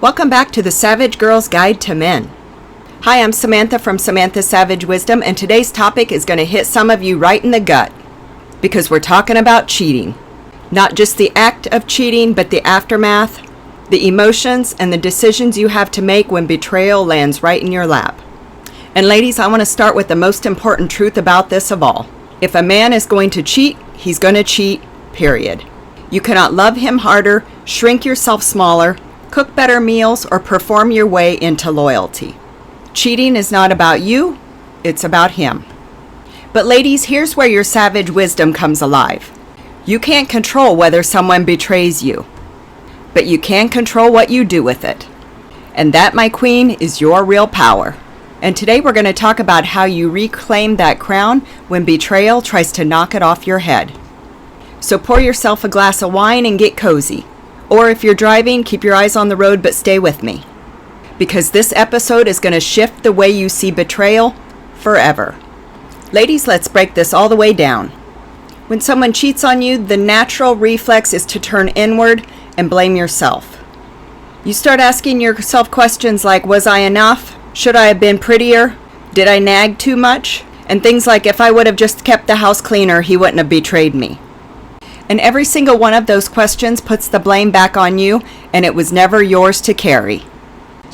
Welcome back to the Savage Girl's Guide to Men. Hi, I'm Samantha from Samantha Savage Wisdom, and today's topic is going to hit some of you right in the gut because we're talking about cheating. Not just the act of cheating, but the aftermath, the emotions, and the decisions you have to make when betrayal lands right in your lap. And ladies, I want to start with the most important truth about this of all. If a man is going to cheat, he's going to cheat, period. You cannot love him harder, shrink yourself smaller, cook better meals, or perform your way into loyalty. Cheating is not about you, it's about him. But ladies, here's where your savage wisdom comes alive. You can't control whether someone betrays you, but you can control what you do with it. And that, my queen, is your real power. And today we're going to talk about how you reclaim that crown when betrayal tries to knock it off your head. So pour yourself a glass of wine and get cozy. Or if you're driving, keep your eyes on the road, but stay with me. Because this episode is going to shift the way you see betrayal forever. Ladies, let's break this all the way down. When someone cheats on you, the natural reflex is to turn inward and blame yourself. You start asking yourself questions like, was I enough? Should I have been prettier? Did I nag too much? And things like, if I would have just kept the house cleaner, he wouldn't have betrayed me. And every single one of those questions puts the blame back on you, and it was never yours to carry.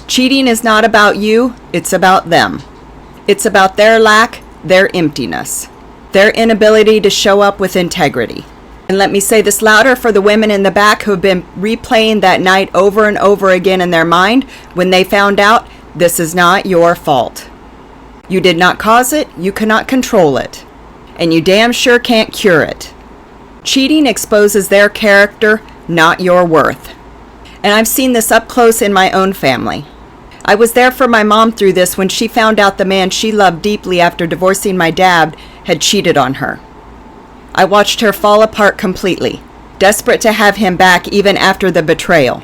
Cheating is not about you, it's about them. It's about their lack, their emptiness, their inability to show up with integrity. And let me say this louder for the women in the back who have been replaying that night over and over again in their mind when they found out this is not your fault. You did not cause it, you cannot control it, and you damn sure can't cure it. Cheating exposes their character, not your worth. And I've seen this up close in my own family. I was there for my mom through this when she found out the man she loved deeply after divorcing my dad had cheated on her. I watched her fall apart completely, desperate to have him back even after the betrayal.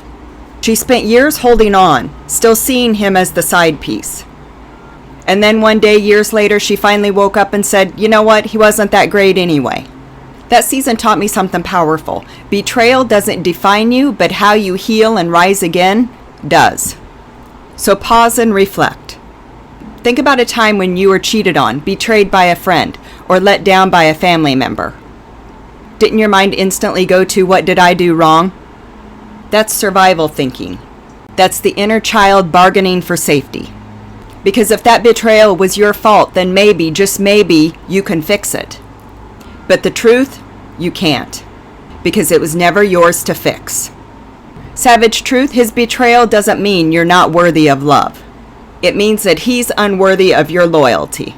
She spent years holding on, still seeing him as the side piece. And then one day, years later, she finally woke up and said, you know what, he wasn't that great anyway. That season taught me something powerful. Betrayal doesn't define you, but how you heal and rise again does. So pause and reflect. Think about a time when you were cheated on, betrayed by a friend, or let down by a family member. Didn't your mind instantly go to, what did I do wrong? That's survival thinking. That's the inner child bargaining for safety. Because if that betrayal was your fault, then maybe, just maybe, you can fix it. But the truth, you can't, because it was never yours to fix. Savage truth, his betrayal doesn't mean you're not worthy of love. It means that he's unworthy of your loyalty.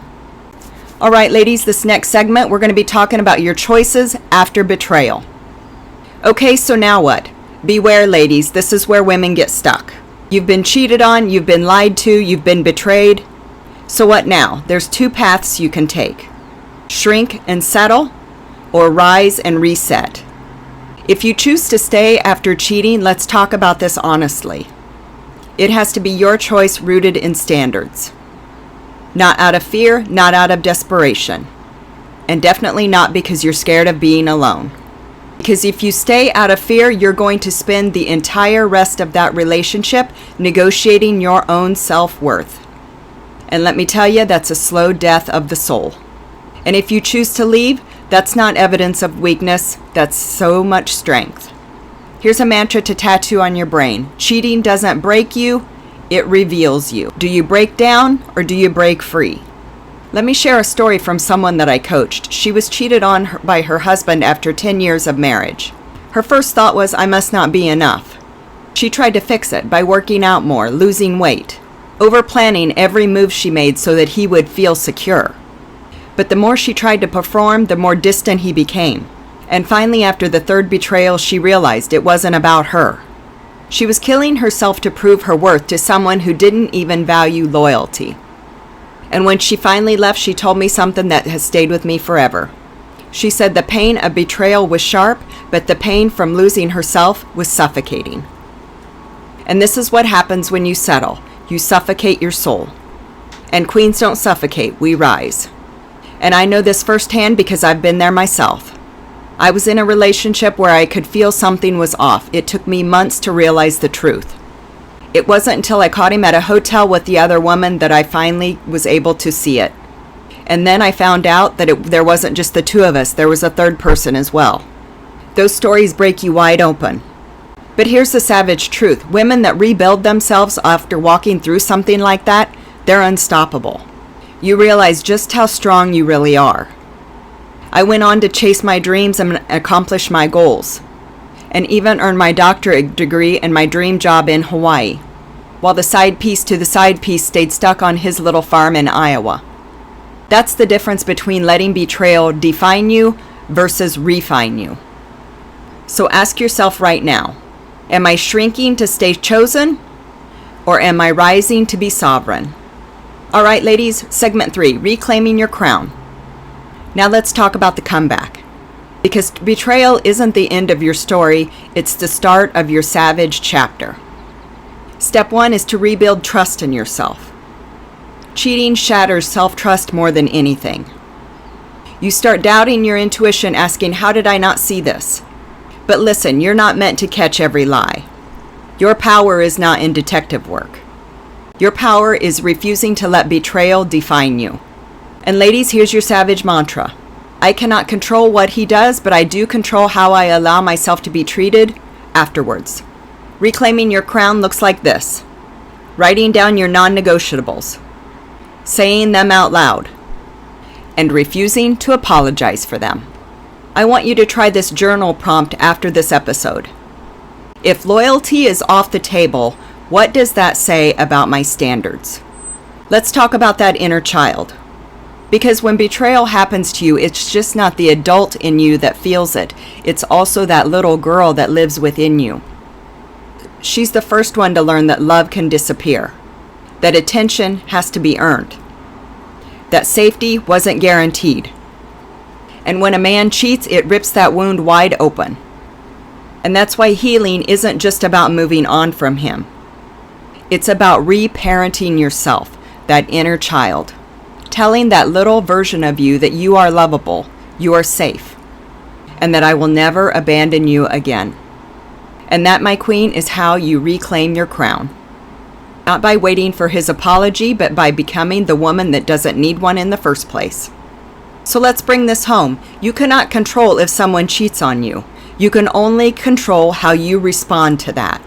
All right, ladies, this next segment, we're going to be talking about your choices after betrayal. Okay, so now what? Beware, ladies, this is where women get stuck. You've been cheated on, you've been lied to, you've been betrayed. So what now? There's two paths you can take. Shrink and settle, or rise and reset. If you choose to stay after cheating, let's talk about this honestly. It has to be your choice rooted in standards. Not out of fear, not out of desperation. And definitely not because you're scared of being alone. Because if you stay out of fear, you're going to spend the entire rest of that relationship negotiating your own self-worth. And let me tell you, that's a slow death of the soul. And if you choose to leave, that's not evidence of weakness, that's so much strength. Here's a mantra to tattoo on your brain. Cheating doesn't break you, it reveals you. Do you break down or do you break free? Let me share a story from someone that I coached. She was cheated on by her husband after 10 years of marriage. Her first thought was, I must not be enough. She tried to fix it by working out more, losing weight, over-planning every move she made so that he would feel secure. But the more she tried to perform, the more distant he became. And finally, after the third betrayal, she realized it wasn't about her. She was killing herself to prove her worth to someone who didn't even value loyalty. And when she finally left, she told me something that has stayed with me forever. She said the pain of betrayal was sharp, but the pain from losing herself was suffocating. And this is what happens when you settle. You suffocate your soul. And queens don't suffocate, we rise. And I know this firsthand because I've been there myself. I was in a relationship where I could feel something was off. It took me months to realize the truth. It wasn't until I caught him at a hotel with the other woman that I finally was able to see it. And then I found out that there wasn't just the two of us, there was a third person as well. Those stories break you wide open. But here's the savage truth. Women that rebuild themselves after walking through something like that, they're unstoppable. You realize just how strong you really are. I went on to chase my dreams and accomplish my goals, and even earn my doctorate degree and my dream job in Hawaii, while the side piece to the side piece stayed stuck on his little farm in Iowa. That's the difference between letting betrayal define you versus refine you. So ask yourself right now, am I shrinking to stay chosen, or am I rising to be sovereign? All right, ladies, segment 3, reclaiming your crown. Now let's talk about the comeback. Because betrayal isn't the end of your story, it's the start of your savage chapter. Step 1 is to rebuild trust in yourself. Cheating shatters self-trust more than anything. You start doubting your intuition, asking, how did I not see this? But listen, you're not meant to catch every lie. Your power is not in detective work. Your power is refusing to let betrayal define you. And ladies, here's your savage mantra. I cannot control what he does, but I do control how I allow myself to be treated afterwards. Reclaiming your crown looks like this. Writing down your non-negotiables. Saying them out loud. And refusing to apologize for them. I want you to try this journal prompt after this episode. If loyalty is off the table, what does that say about my standards? Let's talk about that inner child. Because when betrayal happens to you, it's just not the adult in you that feels it. It's also that little girl that lives within you. She's the first one to learn that love can disappear, that attention has to be earned, that safety wasn't guaranteed. And when a man cheats, it rips that wound wide open. And that's why healing isn't just about moving on from him. It's about reparenting yourself, that inner child. Telling that little version of you that you are lovable, you are safe, and that I will never abandon you again. And that, my queen, is how you reclaim your crown. Not by waiting for his apology, but by becoming the woman that doesn't need one in the first place. So let's bring this home. You cannot control if someone cheats on you. You can only control how you respond to that.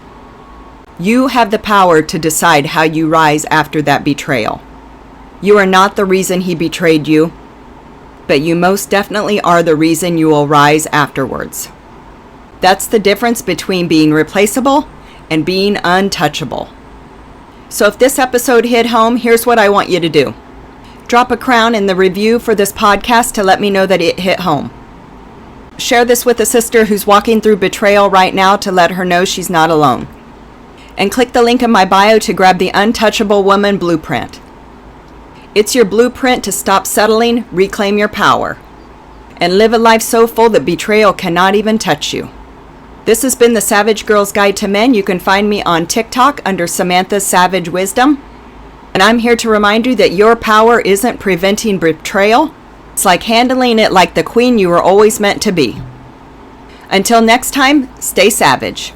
You have the power to decide how you rise after that betrayal. You are not the reason he betrayed you, but you most definitely are the reason you will rise afterwards. That's the difference between being replaceable and being untouchable. So if this episode hit home, here's what I want you to do. Drop a crown in the review for this podcast to let me know that it hit home. Share this with a sister who's walking through betrayal right now to let her know she's not alone. And click the link in my bio to grab the Untouchable Woman Blueprint. It's your blueprint to stop settling, reclaim your power, and live a life so full that betrayal cannot even touch you. This has been the Savage Girl's Guide to Men. You can find me on TikTok under Samantha's Savage Wisdom. And I'm here to remind you that your power isn't preventing betrayal. It's like handling it like the queen you were always meant to be. Until next time, stay savage.